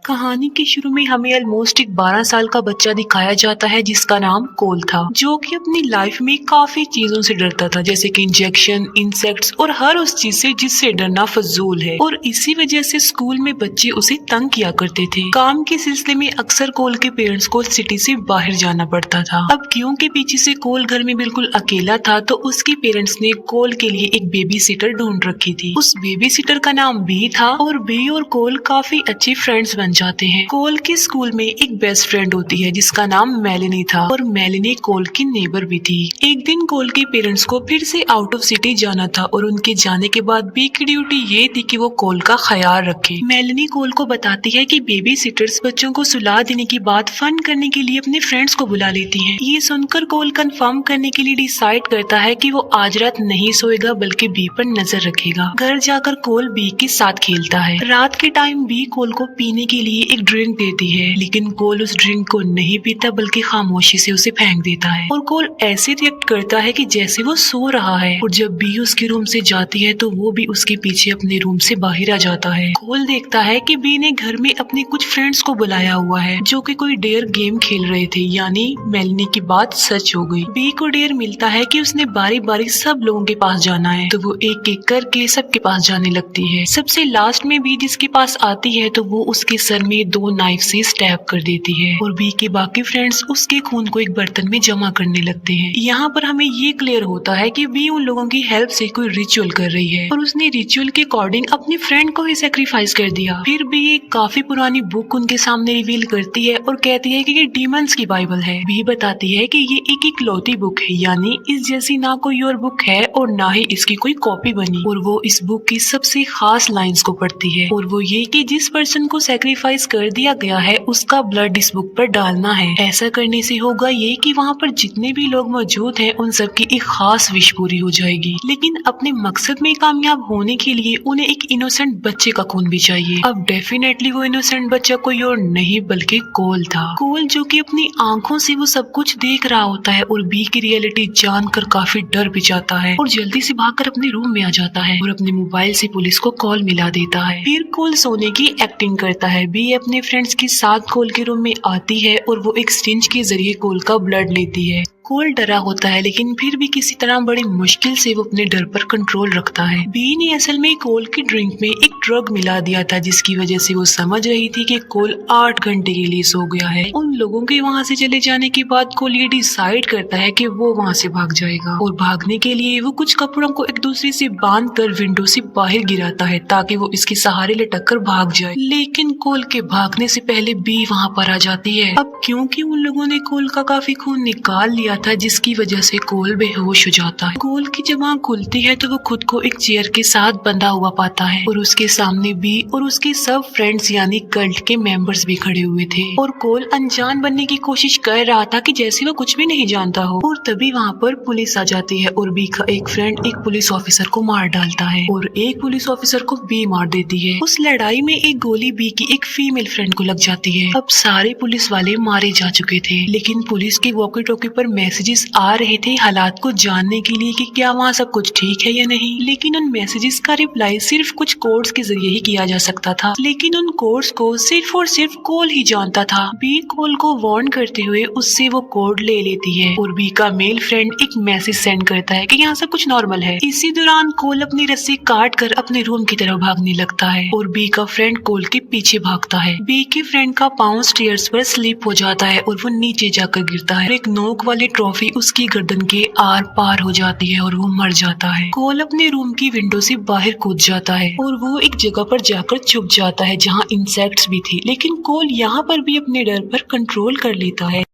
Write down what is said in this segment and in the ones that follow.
कहानी के शुरू में हमें ऑलमोस्ट एक 12 साल का बच्चा दिखाया जाता है जिसका नाम कोल था, जो कि अपनी लाइफ में काफी चीजों से डरता था, जैसे कि इंजेक्शन, इंसेक्ट्स और हर उस चीज से जिससे डरना फजूल है। और इसी वजह से स्कूल में बच्चे उसे तंग किया करते थे। काम के सिलसिले में अक्सर कोल के पेरेंट्स को सिटी से बाहर जाना पड़ता था। अब क्योंकि पीछे से कोल घर में बिल्कुल अकेला था, तो उसके पेरेंट्स ने कोल के लिए एक बेबी सिटर ढूंढ रखी थी। उस बेबी सिटर का नाम बी था और बी और कोल काफी अच्छे फ्रेंड्स बन जाते हैं। कोल के स्कूल में एक बेस्ट फ्रेंड होती है जिसका नाम मेलेनी था और मेलेनी कोल की नेबर भी थी। एक दिन कोल के पेरेंट्स को फिर से आउट ऑफ सिटी जाना था और उनके जाने के बाद बी की ड्यूटी ये थी कि वो कोल का ख्याल रखे। मेलेनी कोल को बताती है कि बेबी सिटर्स बच्चों को सुला देने के बाद फन करने के लिए अपने फ्रेंड्स को बुला लेती हैं। ये सुनकर कोल कंफर्म करने के लिए डिसाइड करता है कि वो आज रात नहीं सोएगा बल्कि बी पर नजर रखेगा। घर जाकर कोल बी के साथ खेलता है। रात के टाइम बी कोल को पीने के लिए एक ड्रिंक देती है, लेकिन कोल उस ड्रिंक को नहीं पीता बल्कि खामोशी से उसे फेंक देता है और कोल ऐसे रिएक्ट करता है कि जैसे वो सो रहा है। और जब बी उसके रूम से जाती है तो वो भी उसके पीछे अपने रूम से बाहर आ जाता है। कोल देखता है कि बी ने घर में अपने कुछ फ्रेंड्स को बुलाया हुआ है जो कि कोई डेयर गेम खेल रहे थे, यानी मेलनी की बात सच हो गई। बी को डेयर मिलता है कि उसने बारी बारी सब लोगों के पास जाना है, तो वो एक एक करके सबके पास जाने लगती है। सबसे लास्ट में बी जिसके पास आती है तो वो उसके सर में 2 नाइफ से स्टैब कर देती है और बी के बाकी फ्रेंड्स उसके खून को एक बर्तन में जमा करने लगते हैं। यहाँ पर हमें ये क्लियर होता है कि बी उन लोगों की हेल्प से कोई रिचुअल कर रही है और उसने रिचुअल के अकॉर्डिंग अपने फ्रेंड को ही सेक्रीफाइस कर दिया। फिर भी एक काफी पुरानी बुक उनके सामने रिवील करती है और कहती है कि ये डीमंस की बाइबल है। बी बताती है कि ये एक इकलौती बुक है, यानी इस जैसी ना कोई और बुक है और ना ही इसकी कोई कॉपी बनी। और वो इस बुक की सबसे खास लाइंस को पढ़ती है और वो ये कि जिस पर्सन को सेक्रीफाइस कर दिया गया है उसका ब्लड इस बुक पर डालना है। ऐसा करने से होगा ये कि वहाँ पर जितने भी लोग मौजूद हैं उन सबकी एक खास विश पूरी हो जाएगी। लेकिन अपने मकसद में कामयाब होने के लिए उन्हें एक इनोसेंट बच्चे का खून भी चाहिए। अब डेफिनेटली वो इनोसेंट बच्चा कोई और नहीं बल्कि कोल था। कोल जो कि अपनी आंखों से वो सब कुछ देख रहा होता है और बी की रियलिटी जानकर काफी डर भी जाता है और जल्दी से भागकर अपने रूम में आ जाता है और अपने मोबाइल से पुलिस को कॉल मिला देता है। फिर कोल सोने की एक्टिंग करता है। बी अपने फ्रेंड्स के साथ कोल के रूम में आती है और वो एक सिरिंज के जरिए कोल का ब्लड लेती है। कोल डरा होता है लेकिन फिर भी किसी तरह बड़ी मुश्किल से वो अपने डर पर कंट्रोल रखता है। बी ने असल में कोल की ड्रिंक में एक ड्रग मिला दिया था जिसकी वजह से वो समझ रही थी कि कोल 8 घंटे के लिए सो गया है। उन लोगों के वहाँ से चले जाने के बाद कोल ये डिसाइड करता है कि वो वहाँ से भाग जाएगा और भागने के लिए वो कुछ कपड़ों को एक दूसरे से बांध कर विंडो से बाहर गिराता है ताकि वो इसके सहारे लटक कर भाग जाए। लेकिन कोल के भागने से पहले बी वहाँ पर आ जाती है। अब क्योंकि उन लोगों ने कोल का काफी खून निकाल लिया था जिसकी वजह से कोल बेहोश हो जाता है। कोल की जब आँख खुलती है तो वो खुद को एक चेयर के साथ बंधा हुआ पाता है और उसके सामने बी और उसके सब फ्रेंड्स यानी कल्ट के मेंबर्स भी खड़े हुए थे और कोल अनजान बनने की कोशिश कर रहा था कि जैसे वो कुछ भी नहीं जानता हो। और तभी वहाँ पर पुलिस आ जाती है और बी का एक फ्रेंड एक पुलिस ऑफिसर को मार डालता है और एक पुलिस ऑफिसर को बी मार देती है। उस लड़ाई में एक गोली बी की एक फीमेल फ्रेंड को लग जाती है। अब सारे पुलिस वाले मारे जा चुके थे लेकिन पुलिस की वॉकी टॉकी पर मैसेजेस आ रहे थे हालात को जानने के लिए कि क्या वहाँ सब कुछ ठीक है या नहीं। लेकिन उन मैसेजेस का रिप्लाई सिर्फ कुछ कोड्स के जरिए ही किया जा सकता था, लेकिन उन कोड्स को सिर्फ और सिर्फ कोल ही जानता था। बी कोल को वार्न करते हुए उससे वो कोड ले लेती है और बी का मेल फ्रेंड एक मैसेज सेंड करता है कि यहाँ सब कुछ नॉर्मल है। इसी दौरान कोल अपनी रस्सी काट कर अपने रूम की तरफ भागने लगता है और बी का फ्रेंड कोल के पीछे भागता है। बी के फ्रेंड का पाँव स्टेयर्स पर स्लिप हो जाता है और वो नीचे जाकर गिरता है। एक नोक वाली ट्रॉफी उसकी गर्दन के आर पार हो जाती है और वो मर जाता है। कोल अपने रूम की विंडो से बाहर कूद जाता है और वो एक जगह पर जाकर छुप जाता है जहाँ इंसेक्ट्स भी थे, लेकिन कोल यहाँ पर भी अपने डर पर कंट्रोल कर लेता है।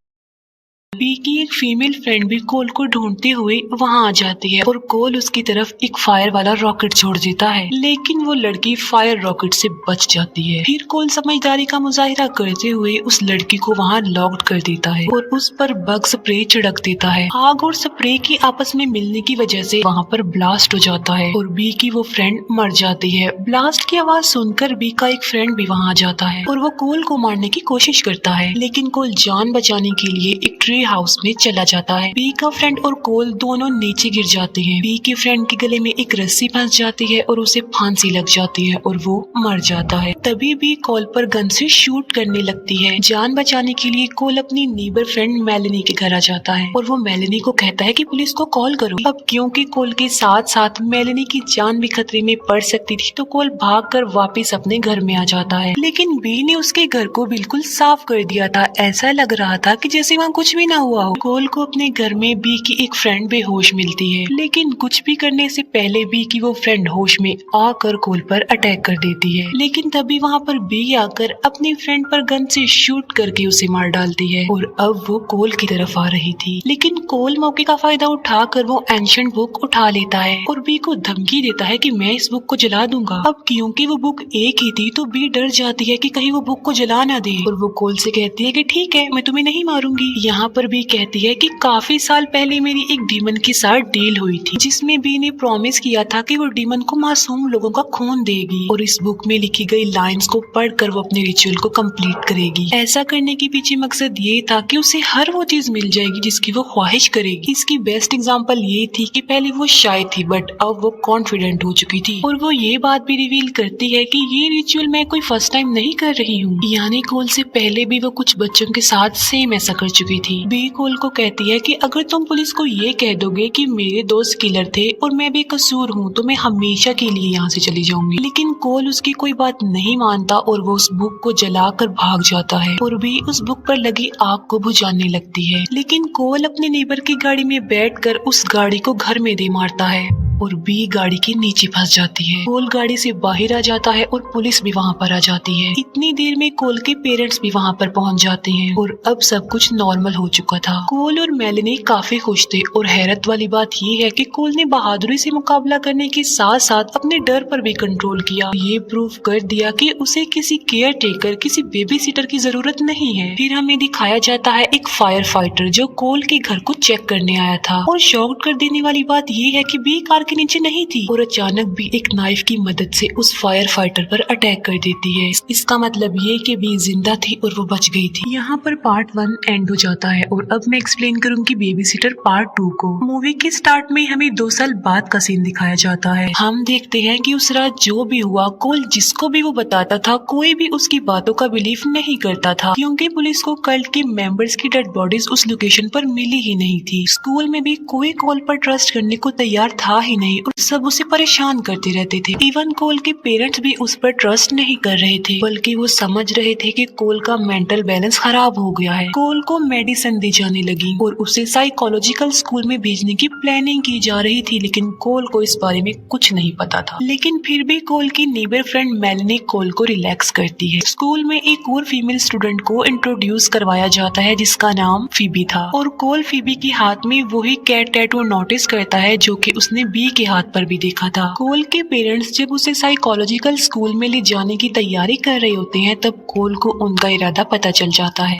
बी की एक फीमेल फ्रेंड भी कोल को ढूंढते हुए वहाँ आ जाती है और कोल उसकी तरफ एक फायर वाला रॉकेट छोड़ देता है, लेकिन वो लड़की फायर रॉकेट से बच जाती है। फिर कोल समझदारी का मुजाहिरा करते हुए उस लड़की को वहाँ लॉक्ड कर देता है और उस पर बग स्प्रे छिड़क देता है। आग और स्प्रे की आपस में मिलने की वजह से वहाँ पर ब्लास्ट हो जाता है और बी की वो फ्रेंड मर जाती है। ब्लास्ट की आवाज सुनकर बी का एक फ्रेंड भी वहाँ आ जाता है और वो कोल को मारने की कोशिश करता है, लेकिन कोल जान बचाने के लिए एक ट्री हाउस में चला जाता है। बी का फ्रेंड और कोल दोनों नीचे गिर जाते हैं। बी के फ्रेंड के गले में एक रस्सी फंस जाती है और उसे फांसी लग जाती है और वो मर जाता है। तभी बी कोल पर गन से शूट करने लगती है। जान बचाने के लिए कोल अपनी नीबर फ्रेंड मेलेनी के घर आ जाता है और वो मेलेनी को कहता है कि पुलिस को कॉल करो। अब क्योंकि कोल के साथ साथ मेलेनी की जान भी खतरे में पड़ सकती थी तो कोल भागकर वापस अपने घर में आ जाता है। लेकिन बी ने उसके घर को बिल्कुल साफ कर दिया था। ऐसा लग रहा था कि जैसे वहाँ कुछ भी ना हुआ हो। कोल को अपने घर में बी की एक फ्रेंड बेहोश मिलती है, लेकिन कुछ भी करने से पहले बी की वो फ्रेंड होश में आकर कोल पर अटैक कर देती है। लेकिन तभी वहाँ पर बी आकर अपनी फ्रेंड पर गन से शूट करके उसे मार डालती है और अब वो कोल की तरफ आ रही थी। लेकिन कोल मौके का फायदा उठाकर वो एंशिएंट बुक उठा लेता है और बी को धमकी देता है कि मैं इस बुक को जला दूंगा। अब क्योंकि वो बुक एक ही थी तो बी डर जाती है कि कहीं वो बुक को जला ना दे और वो कोल से कहती है कि ठीक है, मैं तुम्हें नहीं मारूंगी। यहाँ पर बी कहती है कि काफी साल पहले मेरी एक डीमन के साथ डील हुई थी जिसमें बी ने प्रॉमिस किया था कि वो डीमन को मासूम लोगों का खून देगी और इस बुक में लिखी गई लाइंस को पढ़कर वो अपने रिचुअल को कंप्लीट करेगी। ऐसा करने के पीछे मकसद ये था कि उसे हर वो चीज मिल जाएगी जिसकी वो ख्वाहिश करेगी। इसकी बेस्ट एग्जांपल ये थी कि पहले वो शाय थी बट अब वो कॉन्फिडेंट हो चुकी थी और वो ये बात भी रिवील करती है कि ये रिचुअल मैं कोई फर्स्ट टाइम नहीं कर रही हूँ। यानी कोल से पहले भी वो कुछ बच्चों के साथ सेम ऐसा कर चुकी थी। बी कोल को कहती है कि अगर तुम पुलिस को ये कह दोगे कि मेरे दोस्त किलर थे और मैं बेकसूर हूँ तो मैं हमेशा के लिए यहाँ से चली जाऊंगी। लेकिन कोल उसकी कोई बात नहीं मानता और वो उस बुक को जलाकर भाग जाता है और बी उस बुक पर लगी आग को बुझाने लगती है। लेकिन कोल अपने नेबर की गाड़ी में बैठकर उस गाड़ी को घर में दे मारता है और बी गाड़ी के नीचे फंस जाती है। कोल गाड़ी से बाहर आ जाता है और पुलिस भी वहाँ पर आ जाती है। इतनी देर में कोल के पेरेंट्स भी वहाँ पर पहुँच जाते हैं और अब सब कुछ नॉर्मल हो चुका था। कोल और मेलेनी काफी खुश थे और हैरत वाली बात ये है कि कोल ने बहादुरी से मुकाबला करने के साथ साथ अपने डर पर भी कंट्रोल किया। ये प्रूव कर दिया कि उसे किसी केयर टेकर, किसी बेबी सिटर की जरूरत नहीं है। फिर हमें दिखाया जाता है एक फायर फाइटर जो कोल के घर को चेक करने आया था और शॉक कर देने वाली बात ये है कि बी कार के नीचे नहीं थी और अचानक भी एक नाइफ की मदद से उस फायर फाइटर पर अटैक कर देती है। इसका मतलब ये कि बी जिंदा थी और वो बच गई थी। यहाँ पर पार्ट 1 एंड हो जाता है और अब मैं एक्सप्लेन करूंगी बेबी सिटर पार्ट 2 को। मूवी के स्टार्ट में हमें 2 साल बाद का सीन दिखाया जाता है। हम देखते हैं कि उस रात जो भी हुआ कोल जिसको भी वो बताता था कोई भी उसकी बातों का बिलीव नहीं करता था क्योंकि पुलिस को कल्ट के मेंबर्स की डेड बॉडीज उस लोकेशन पर मिली ही नहीं थी। स्कूल में भी कोई कोल पर ट्रस्ट करने को तैयार था ही नहीं और सब उसे परेशान करते रहते थे। इवन कोल के पेरेंट्स भी उस पर ट्रस्ट नहीं कर रहे थे बल्कि वो समझ रहे थे कि कोल का मेंटल बैलेंस खराब हो गया है। कोल को मेडिसिन दी जाने लगी और उसे साइकोलॉजिकल स्कूल में भेजने की प्लानिंग की जा रही थी लेकिन कोल को इस बारे में कुछ नहीं पता था। लेकिन फिर भी कोल की नेबर फ्रेंड मेलेनी कोल को रिलैक्स करती है। स्कूल में एक और फीमेल स्टूडेंट को इंट्रोड्यूस करवाया जाता है जिसका नाम फीबी था और कोल फीबी के हाथ में वही कैट टैटू नोटिस करता है जो कि उसने बी के हाथ पर भी देखा था। कोल के पेरेंट्स जब उसे साइकोलॉजिकल स्कूल में ले जाने की तैयारी कर रहे होते हैं तब कोल को उनका इरादा पता चल जाता है।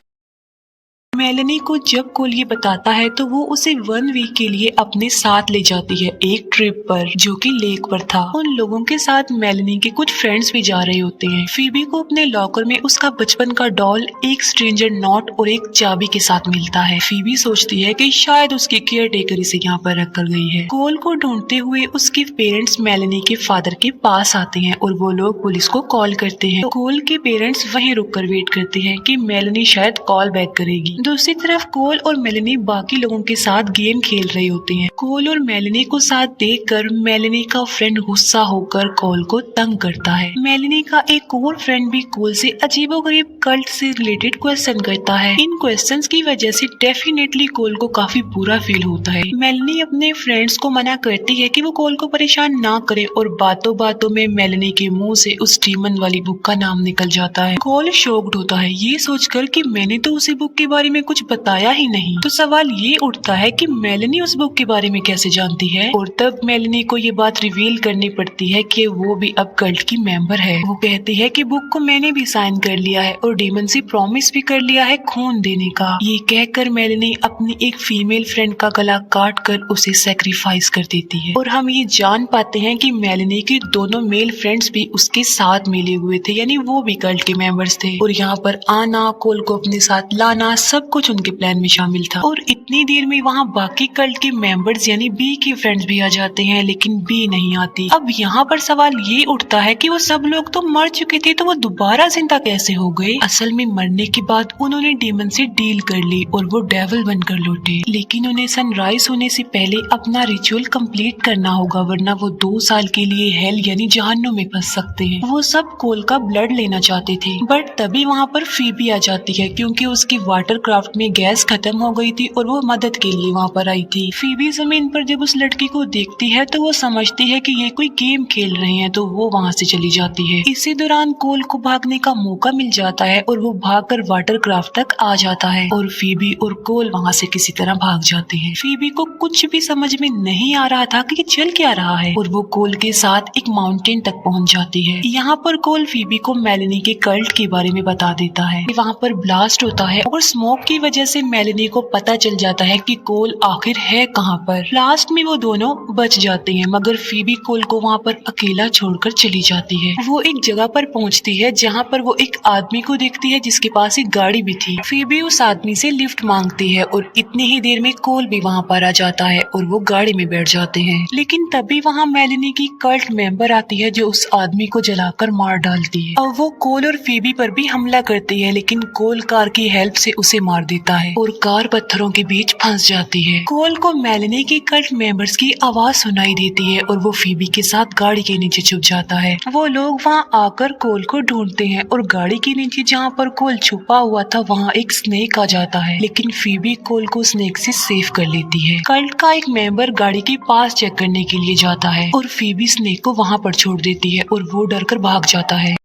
मेलेनी को जब कोल ये बताता है तो वो उसे 1 वीक के लिए अपने साथ ले जाती है एक ट्रिप पर जो कि लेक पर था। उन लोगों के साथ मेलेनी के कुछ फ्रेंड्स भी जा रहे होते हैं। फीबी को अपने लॉकर में उसका बचपन का डॉल, एक स्ट्रेंजर नोट और एक चाबी के साथ मिलता है। फीबी सोचती है कि शायद उसकी केयर टेकर इसे यहाँ पर रख कर गई है। कोल को ढूंढते हुए उसके पेरेंट्स मेलेनी के फादर के पास आते हैं और वो लोग पुलिस को कॉल करते हैं। कोल के पेरेंट्स वहीं रुक कर वेट करते हैं कि मेलेनी शायद कॉल बैक करेगी। दूसरी तरफ कोल और मेलेनी बाकी लोगों के साथ गेम खेल रहे होते हैं। कोल और मेलेनी को साथ देखकर मेलेनी का फ्रेंड गुस्सा होकर कोल को तंग करता है। मेलेनी का एक और फ्रेंड भी कोल से अजीबोगरीब कल्ट से रिलेटेड क्वेश्चन करता है। इन क्वेश्चंस की वजह से डेफिनेटली कोल को काफी बुरा फील होता है। मेलेनी अपने फ्रेंड्स को मना करती है कि वो कोल को परेशान ना करे और बातों बातों में मेलेनी के मुंह से उस डीमन वाली बुक का नाम निकल जाता है। कोल शॉक्ड होता है ये सोचकर कि मैंने तो उसे बुक के बारे में कुछ बताया ही नहीं। तो सवाल ये उठता है कि मेलेनी उस बुक के बारे में कैसे जानती है और तब मेलेनी को ये बात रिवील करनी पड़ती है कि वो भी अब कल्ट की मेंबर है। वो कहती है कि बुक को मैंने भी साइन कर लिया है और डीमन से प्रॉमिस भी कर लिया है खून देने का। ये कहकर मेलेनी अपनी एक फीमेल फ्रेंड का गला काट कर उसे सैक्रिफाइस कर देती है और हम ये जान पाते हैं कि मेलेनी के दोनों मेल फ्रेंड्स भी उसके साथ मिले हुए थे यानी वो भी कल्ट के मेंबर्स थे और यहाँ पर आना, कोल को अपने साथ लाना सब सब कुछ उनके प्लान में शामिल था। और इतनी देर में वहाँ बाकी कल्ट के मेंबर्स यानी बी के फ्रेंड्स भी आ जाते हैं, लेकिन बी नहीं आती। अब यहाँ पर सवाल ये उठता है कि वो सब लोग तो मर चुके थे, तो वो दोबारा जिंदा कैसे हो गए। असल में मरने के बाद उन्होंने डेमन से डील कर ली और वो डेविल बनकर लौटे, लेकिन उन्हें सनराइज होने से पहले अपना रिचुअल कंप्लीट करना होगा, वरना वो 2 साल के लिए हेल यानी जहन्नुम में फंस सकते हैं। वो सब कोल का ब्लड लेना चाहते थे, बट तभी वहाँ पर फीबी आ जाती है क्योंकि उसकी वाटर क्राफ्ट में गैस खत्म हो गई थी और वो मदद के लिए वहाँ पर आई थी। फीबी जमीन पर जब उस लड़की को देखती है तो वो समझती है कि ये कोई गेम खेल रहे हैं, तो वो वहाँ से चली जाती है। इसी दौरान कोल को भागने का मौका मिल जाता है और वो भागकर वाटर क्राफ्ट तक आ जाता है और फीबी और कोल वहाँ से किसी तरह भाग जाते हैं। फीबी को कुछ भी समझ में नहीं आ रहा था कि ये चल क्या रहा है और वो कोल के साथ एक माउंटेन तक पहुँच जाती है। यहाँ पर कोल फीबी को मेलेनी के कल्ट के बारे में बता देता है। वहाँ पर ब्लास्ट होता है और स्मोक की वजह से मेलेनी को पता चल जाता है कि कोल आखिर है कहाँ पर। लास्ट में वो दोनों बच जाते हैं, मगर फीबी कोल को वहाँ पर अकेला छोड़कर चली जाती है। वो एक जगह पर पहुँचती है जहाँ पर वो एक आदमी को देखती है जिसके पास एक गाड़ी भी थी। फीबी उस आदमी से लिफ्ट मांगती है और इतनी ही देर में कोल भी वहाँ पर आ जाता है और वो गाड़ी में बैठ जाते हैं। लेकिन तभी वहाँ मेलेनी की कल्ट मेंबर आती है जो उस आदमी को जलाकर मार डालती है। अब वो कोल और फीबी पर भी हमला करती है, लेकिन कोल कार की हेल्प से उसे मार देता है और कार पत्थरों के बीच फंस जाती है। कोल को मेलेनी की कल्ट मेंबर्स की आवाज सुनाई देती है और वो फीबी के साथ गाड़ी के नीचे छुप जाता है। वो लोग वहाँ आकर कोल को ढूंढते हैं और गाड़ी के नीचे जहाँ पर कोल छुपा हुआ था वहाँ एक स्नेक आ जाता है, लेकिन फीबी कोल को स्नेक से सेव कर लेती है। कल्ट का एक मेंबर गाड़ी के पास चेक करने के लिए जाता है और फीबी स्नेक को वहाँ पर छोड़ देती है और वो डरकर भाग जाता है।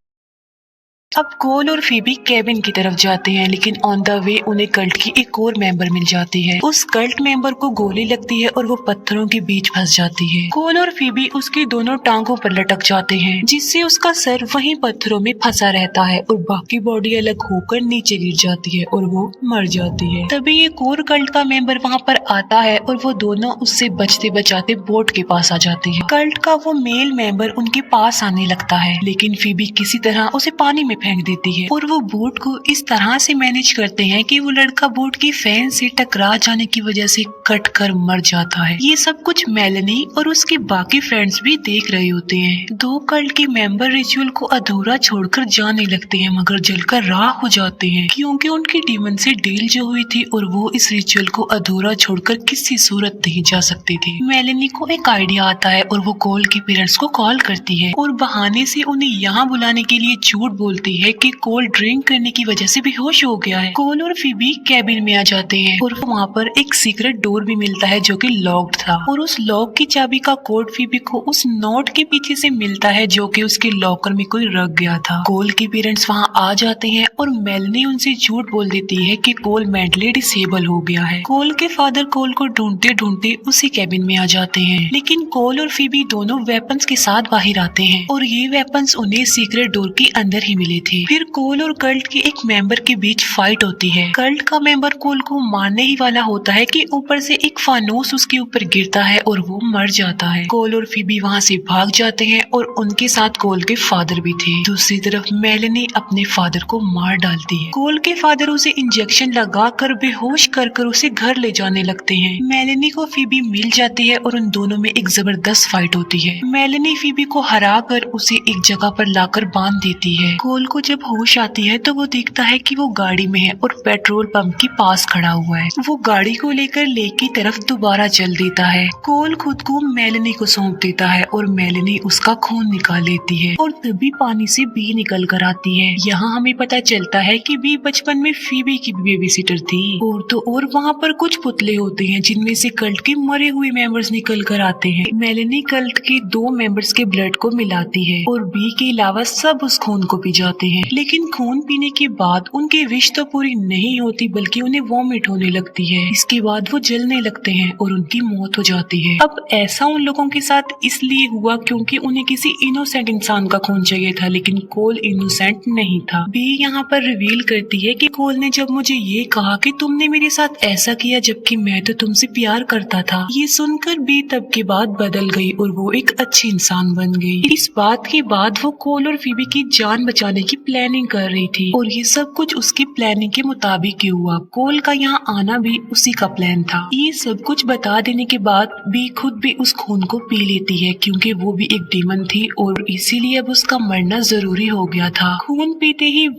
अब कोल और फीबी केबिन की तरफ जाते हैं, लेकिन ऑन द वे उन्हें कल्ट की एक और मेंबर मिल जाती है। उस कल्ट मेंबर को गोली लगती है और वो पत्थरों के बीच फंस जाती है। कोल और फीबी उसकी दोनों टांगों पर लटक जाते हैं, जिससे उसका सर वहीं पत्थरों में फंसा रहता है और बाकी बॉडी अलग होकर नीचे गिर जाती है और वो मर जाती है। तभी एक और कल्ट का मेंबर वहाँ पर आता है और वो दोनों उससे बचते बचाते बोट के पास आ जाते हैं। कल्ट का वो मेल मेंबर उनके पास आने लगता है, लेकिन फीबी किसी तरह उसे पानी में फेंक देती है और वो बोट को इस तरह से मैनेज करते हैं कि वो लड़का बोट की फैन से टकरा जाने की वजह से कट कर मर जाता है। ये सब कुछ मेलेनी और उसके बाकी फ्रेंड्स भी देख रहे होते हैं। 2 कल्ट के मेंबर रिचुअल को अधूरा छोड़कर जाने लगते हैं, मगर जलकर राख हो जाते हैं क्योंकि उनकी डीमन से डील जो हुई थी और वो इस रिचुअल को अधूरा छोड़कर किसी सूरत नहीं जा सकती थी। मेलेनी को एक आइडिया आता है और वो कोल के पेरेंट्स को कॉल करती है और बहाने से उन्हें यहाँ बुलाने के लिए झूठ बोलती है कि कोल ड्रिंक करने की वजह से बेहोश हो गया है। कोल और फीबी कैबिन में आ जाते हैं और वहाँ पर एक सीक्रेट डोर भी मिलता है जो कि लॉक्ड था और उस लॉक की चाबी का कोड फीबी को उस नोट के पीछे से मिलता है जो कि उसके लॉकर में कोई रख गया था। कोल के पेरेंट्स वहाँ आ जाते हैं और मेलेनी उनसे झूठ बोल देती है कि कोल मेंटली डिसेबल हो गया है। कोल के फादर कोल को ढूंढते ढूंढते उसी कैबिन में आ जाते हैं, लेकिन कोल और फीबी दोनों वेपन्स के साथ बाहर आते हैं और ये वेपन्स उन्हें सीक्रेट डोर के अंदर ही मिले थे। फिर कोल और कल्ट के एक मेंबर के बीच फाइट होती है। कल्ट का मेंबर कोल को मारने ही वाला होता है कि ऊपर से एक फानूस उसके ऊपर गिरता है और वो मर जाता है। कोल और फीबी वहाँ से भाग जाते हैं और उनके साथ कोल के फादर भी थे। दूसरी तरफ मेलेनी अपने फादर को मार डालती है। कोल के फादर उसे इंजेक्शन लगा कर बेहोश कर उसे घर ले जाने लगते हैं। मेलेनी को फीबी मिल जाती है और उन दोनों में एक जबरदस्त फाइट होती है। मेलेनी फीबी को हरा कर उसे एक जगह पर लाकर बांध देती है। कोल को जब होश आती है तो वो देखता है कि वो गाड़ी में है और पेट्रोल पंप के पास खड़ा हुआ है। वो गाड़ी को लेकर लेक की तरफ दोबारा चल देता है। कोल खुद को मेलेनी को सौंप देता है और मेलेनी उसका खून निकाल लेती है और तभी पानी से बी निकल कर आती है। यहाँ हमें पता चलता है कि बी बचपन में फीबी की बेबी सिटर थी। और तो और वहाँ पर कुछ पुतले होते हैं जिनमें से कल्ट के मरे हुए मेंबर्स निकल कर आते हैं। मेलेनी कल्ट के 2 मेंबर्स के ब्लड को मिलाती है और बी के अलावा सब उस खून को पी जाते हैं, लेकिन खून पीने के बाद उनकी विश तो पूरी नहीं होती बल्कि उन्हें वॉमिट होने लगती है। इसके बाद वो जलने लगते हैं और उनकी मौत हो जाती है। अब ऐसा उन लोगों के साथ इसलिए हुआ क्योंकि उन्हें किसी इनोसेंट इंसान का खून चाहिए था, लेकिन कोल इनोसेंट नहीं था। बी यहाँ पर रिवील करती है कि कोल ने जब मुझे ये कहा कि तुमने मेरे साथ ऐसा किया जबकि मैं तो तुमसे प्यार करता था, ये सुनकर बी तब के बाद बदल गई और वो एक अच्छी इंसान बन गई। इस बात के बाद वो कोल और फीबी की जान बचाने करने की प्लानिंग कर रही थी और ये सब कुछ उसकी प्लानिंग के मुताबिक ही हुआ। कोल का यहाँ आना भी उसी का प्लान था। ये सब कुछ बता देने के बाद भी खुद भी उस खून को पी लेती है क्योंकि वो भी एक डीमन थी और इसीलिए अब उसका मरना जरूरी हो गया था। खून पीते ही वो